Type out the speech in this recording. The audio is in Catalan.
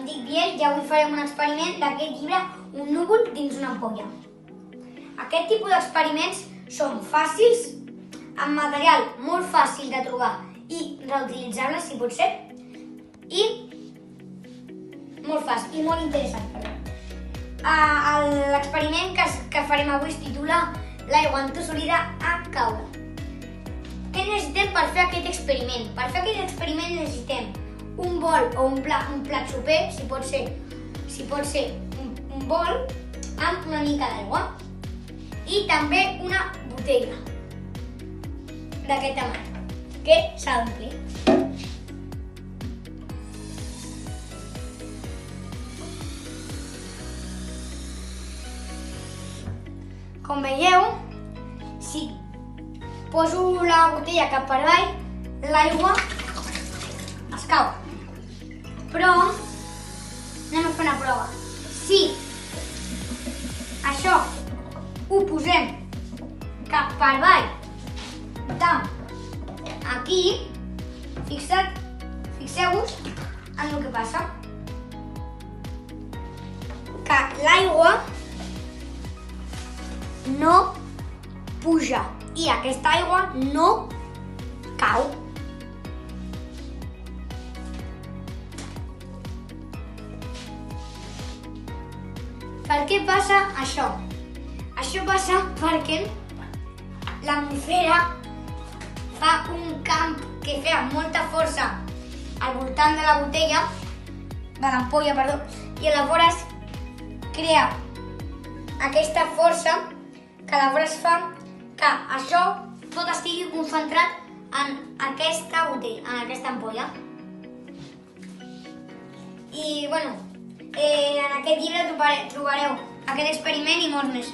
Em dic Biel i avui farem un experiment d'aquest llibre Un núvol dins una ampolla. Aquest tipus d'experiments són fàcils, amb material molt fàcil de trobar i reutilitzable, si pot ser, i molt fàcil i molt interessant. L'experiment que farem avui es titula L'aigua entossudida a caure. Què necessitem per fer aquest experiment? Per fer aquest experiment necessitem un bol o un plat soper, si pot ser un bol amb una mica d'aigua i també una botella d'aquest tamany que s'ha d'omplir. Com veieu, si poso la botella cap per avall, l'aigua es cau. Però anem a fer una prova. Si això ho posem cap per avall aquí, fixeu-vos en el que passa. Que l'aigua no puja i aquesta aigua no cau. Per què passa això? Això passa perquè l'atmosfera fa un camp que fa molta força al voltant de la botella, de l'ampolla, perdó, i aleshores crea aquesta força que aleshores fa que això tot estigui concentrat en aquesta botella, en aquesta ampolla. I, bueno, en aquest llibre trobareu aquest experiment i molts més.